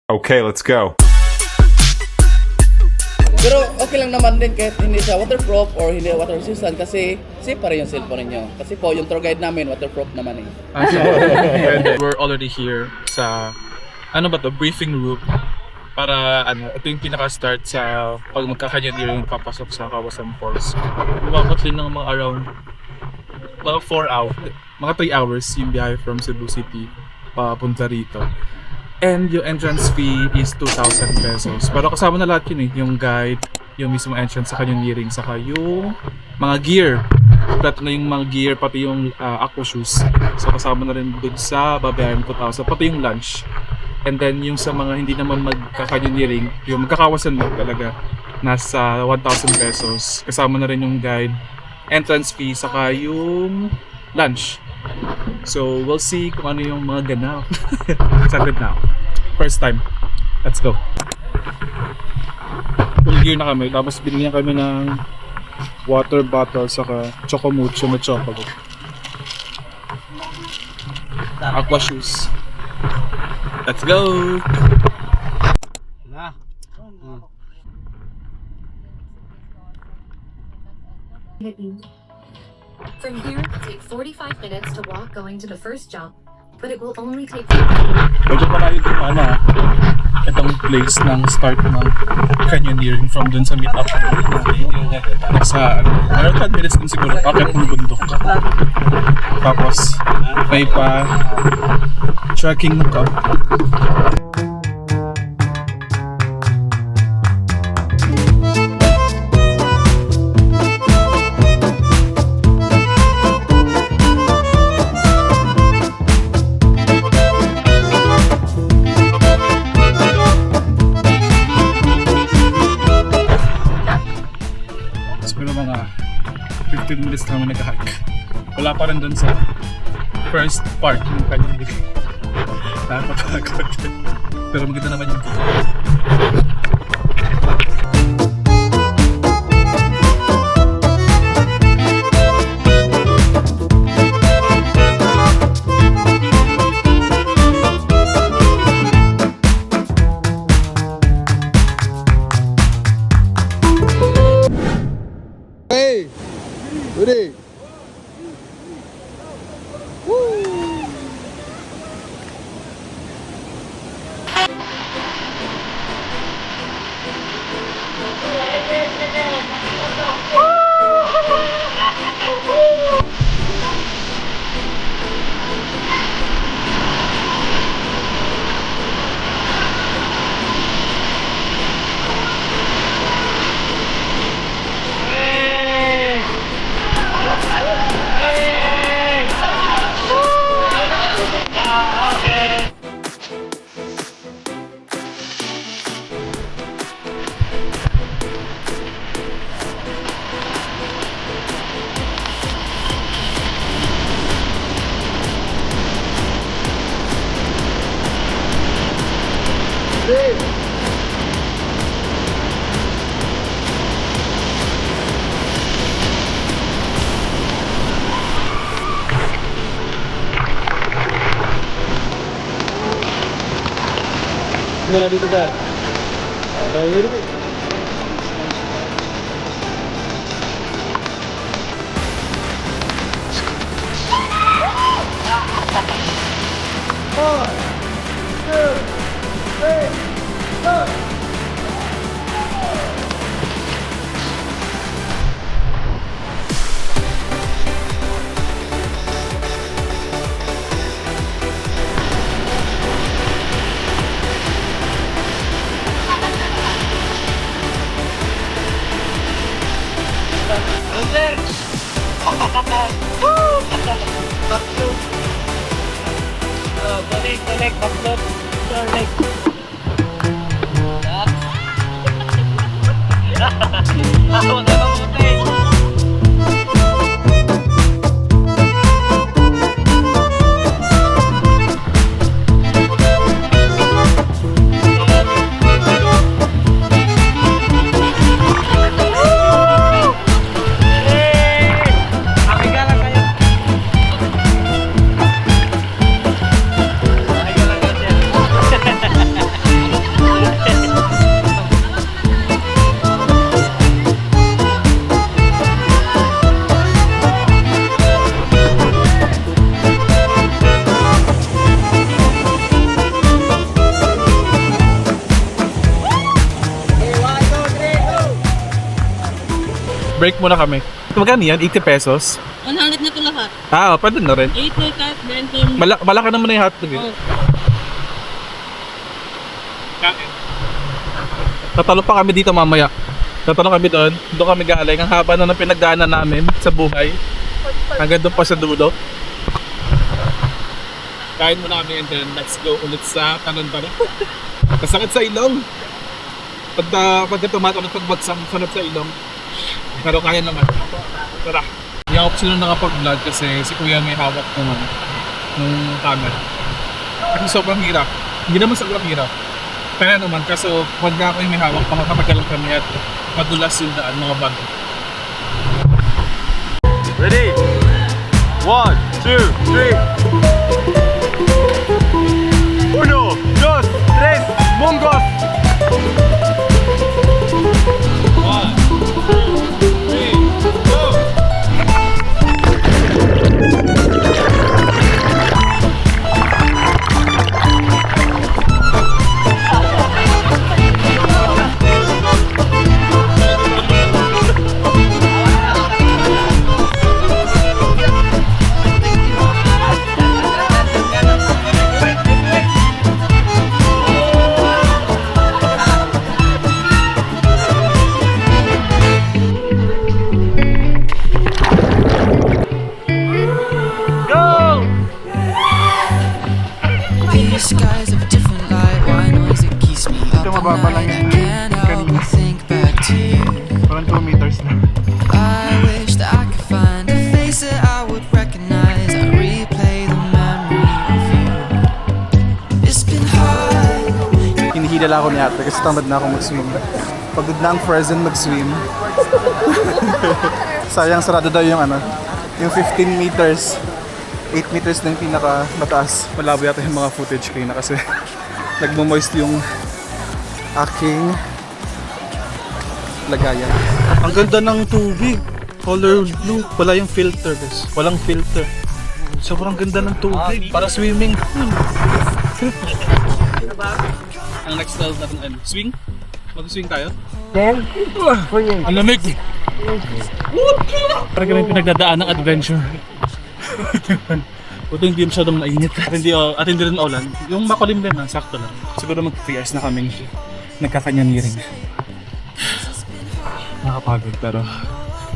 Okay, let's go. Pero okay lang naman din kahit hindi siya waterproof or hindi water resistant kasi safe pa rin yung cellphone ninyo. Kasi po yung tour guide namin waterproof naman eh. We're already here sa ano ba to, briefing room para ito yung pinaka-start sa pag magkakanyan papasok sa Kawasan Falls. Umabot din ng mga around mga 4 hours, mga 3 hours yung biyahe from Cebu City papunta rito. And yung entrance fee is 2,000 pesos. Pero kasama na lahat yun eh, yung guide, yung mismo entrance sa canyoneering, saka yung mga gear. Plato na yung mga gear, pati yung aqua shoes. So kasama na rin dun sa babayaran 2,000, pati yung lunch. And then yung sa mga hindi naman magka-canyoneering, yung magkakawasan mo talaga, nasa 1,000 pesos. Kasama na rin yung guide, entrance fee, saka yung lunch. So we'll see kung ano yung mga ganap. Excited na ako. First time. Let's go. Full gear na kami. Tapos binigyan kami ng water bottle saka chocomucho na chocolate. Aqua shoes. Let's go! From here, take 45 minutes to walk going to the first jump, but it will only take Medyo malayo din itong place ng start ng canyoneering from dun sa meet-up. Nasa, meron 10 minutes din siguro, akit ng bundok. Tapos, may pa trekking na to. Pero mga 15 minutes na kami nag-hike. Wala pa rin dun sa first part ng canyoneering. Nakakapagod. Pero maganda naman yung view. Hey! Ready? Gimana dito ba? Tayo dito. Balik, baklot. Balik. Ako na mabuti. Break muna kami. Magkano yan? 80 pesos? 100 na ito lahat. Pwede na rin. 8 na cut, 20. Malaki naman na yung hotdog eh. Oh. Tatalo pa kami dito mamaya. Tatalo kami doon. Doon kami galing. Ang haba na ng pinagdaanan namin sa buhay. Hanggang doon pa sa dulo. Kain muna kami and then let's go ulit sa Tanon pa rin. Kasakit sa ilong. Pagka tumatawag ng pagbagsak, sanap sa ilong. Pero kaya naman. Tara. Hindi ako sino nakapag-vlog kasi si Kuya may hawak naman nung camera. Kasi sobrang hirap. Hindi naman sobrang hirap. Kaya naman, kaso pag ako yung may hawak, makakapagalang kami at madulas yung daan, mga bago. Ready? 1, 2, 3. 1, 2, 3, Mongos! 1, 2, 3, go! These skies of different light, why noise it keeps me up all night. I can't help but think back to you. Parang 2 meters na. I wish that I could find a face that I would recognize. I replay the memory of you. It's been hard. Hinihila lang ako ni ate kasi tamad na ako mag-swim. Pagod na ang Frozen mag-swim. Sayang sarado daw yung yung 15 meters. 8 meters na yung pinaka-mataas. Malabo yata yung mga footage kayo na kasi nagmo-moist yung aking lagayan. Ang ganda ng tubig. Color blue. Wala yung filter guys. Walang filter. Sobrang ganda ng tubig. Para swimming pool. Ang next style natin, swing? Mag-swing tayo? Ang lamig! Parang kami pinagdadaan ng adventure. Buto hindi masyadong mainit at hindi rin maulan. Yung makulimlim na, sakto lang. Siguro mag-3 hours na kaming nagkakanyan-ngiring. Nakapagod pero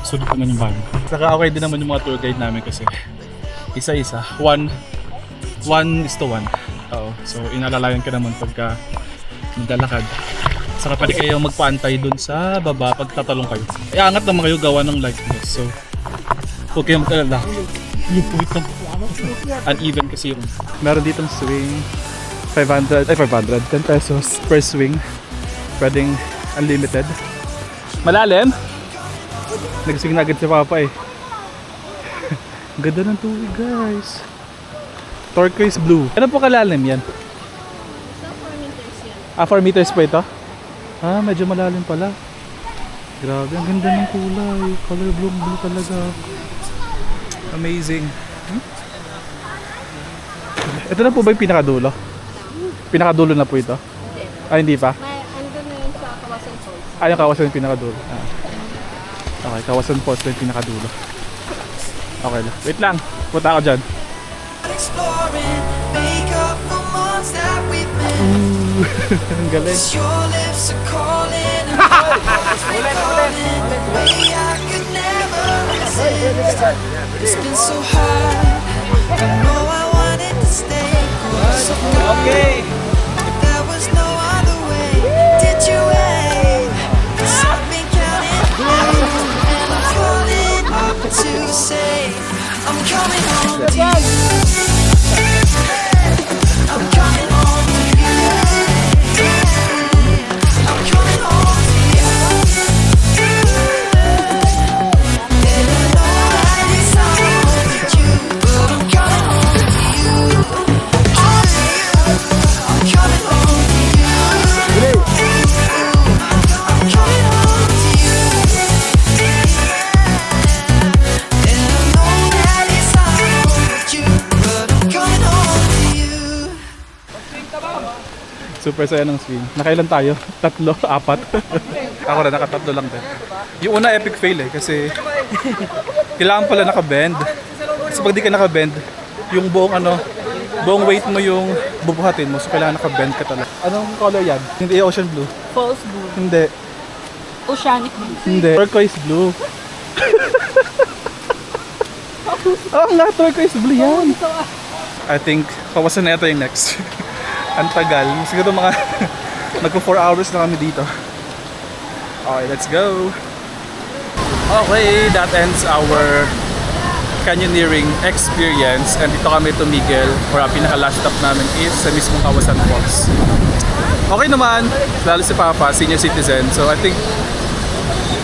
sulit naman yung bago. Saka okay din naman yung mga tour guide namin kasi isa-isa. 1:1. Oo. So inalalayan ka naman pagka maglalakad. Saka pwede kayo magpaantay dun sa baba pag tatalong kayo. Iangat naman kayo gawa ng likeness. So huwag kayong mag-alala. Yung puwit ng uneven kasi yung Meron ditong swing. 500, 10 pesos per swing. Pwedeng unlimited. Malalim? Nag-swing na agad si Papa eh. Ganda ng tubig guys. Turquoise blue. Ano po kalalim yan? 4 meters po ito? Medyo malalim pala. Grabe, ang ganda ng kulay. Color blue talaga. Amazing. Ito na po ba yung pinakadulo? Pinakadulo na po ito? Hindi pa? Andun na yun sa Kawasan Falls. Yung Kawasan yung pinakadulo. Okay, Kawasan Falls na yung pinakadulo. Okay lang. Wait lang. Punta ako dyan. Exploring, make up for months that we've met. Ang galing. Your lips are calling and my voice recalling the way I could never resist. It's been so hard. I know I wanted to stay. Okay. If there was no other way, did you wait? 'Cause I've been counting days, and I'm calling up to say I'm coming home to you. I'm coming home to you. I'm coming home to you. Didn't know I decided you, but I'm coming home to you. Super saya ng swing. Nakailan tayo? 3, 4. Ako na, nakatatlo lang din. Yung una epic fail eh, kasi kailangan pala naka-bend. Kasi pag di ka naka-bend, yung buong weight mo yung bubuhatin mo. So kailangan naka-bend ka talaga. Anong color yan? Hindi ocean blue. False blue. Hindi. Oceanic blue. Hindi. Turquoise blue. Oo nga, turquoise blue yan. I think, kawasan na ito yung next. Ang tagal. Siguro mga nagpo 4 hours na kami dito. Okay, let's go. Okay, that ends our canyoneering experience. And dito kami tumigil, or pinaka-last stop namin is sa mismong Kawasan Falls. Okay naman, lalo si Papa, senior citizen. So I think,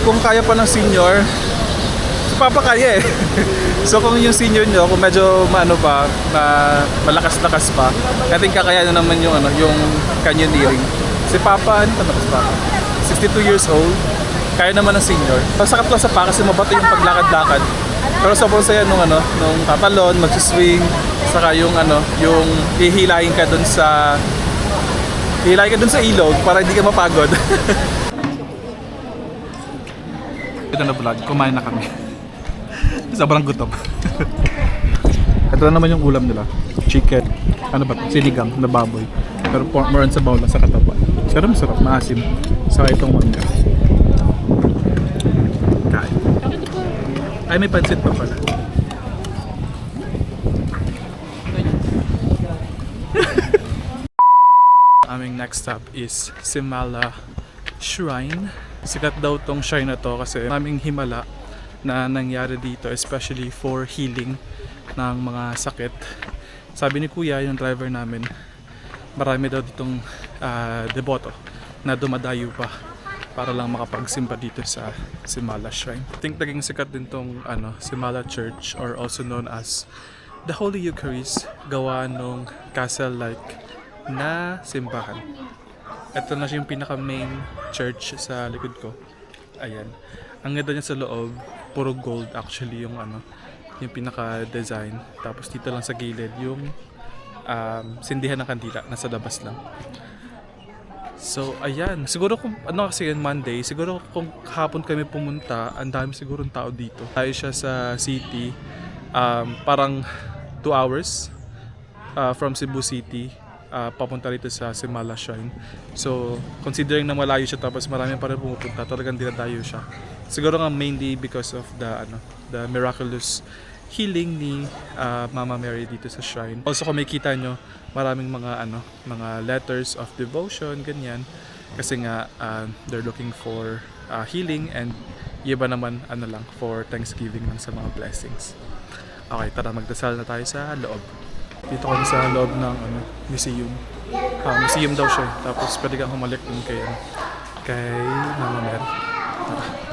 kung kaya pa ng senior, si Papa kaya eh. So kung yung senior nyo, kung medyo malakas-lakas pa, I think kakayanin naman yung canyoneering. Si Papa, ano ba si Papa? 62 years old, kaya naman ng senior. Sakit lang sa pa kasi mabato yung paglakad-lakad. Pero sobrang saya nung tatalon, mag-swing, saka yung hihilahin ka dun sa ilog para hindi ka mapagod. Ito na vlog, kumain na kami. Sobrang gutom. Ito na naman yung ulam nila. Chicken. Ano ba? Sinigang na baboy. Pero more on sa bowl lang sa katawan. Pero masarap, maasim. Saka itong mangga. Kain. Ay, may pansit pa pala. Aming next stop is Simala Shrine. Sikat daw tong shrine na to kasi maraming himala na nangyari dito, especially for healing ng mga sakit. Sabi ni Kuya, yung driver namin, marami daw ditong deboto na dumadayo pa para lang makapagsimba dito sa Simala Shrine. I think naging sikat din tong Simala Church, or also known as the Holy Eucharist, gawa nung castle-like na simbahan. Ito na siya yung pinaka-main church sa likod ko. Ayan. Ang ganda niya sa loob, puro gold actually yung yung pinaka-design. Tapos dito lang sa gilid yung sindihan ng kandila, nasa labas lang. So, ayan. Siguro kung kasi yun, Monday, siguro kung hapon kami pumunta, ang dami siguro tao dito. Tayo siya sa city, parang 2 hours from Cebu City, papunta rito sa Simala Shrine. So, considering na malayo siya tapos marami pa rin pumupunta, talagang dinadayo siya. Siguro nga mainly because of the miraculous healing ni Mama Mary dito sa shrine. Also kung makikita nyo, maraming mga letters of devotion, ganyan. Kasi nga they're looking for healing, and iba naman for Thanksgiving lang sa mga blessings. Okay, tara magdasal na tayo sa loob. Dito kami sa loob ng museum. Museum daw siya. Tapos pwede kang humalik dun kay Mama Mary. Tara.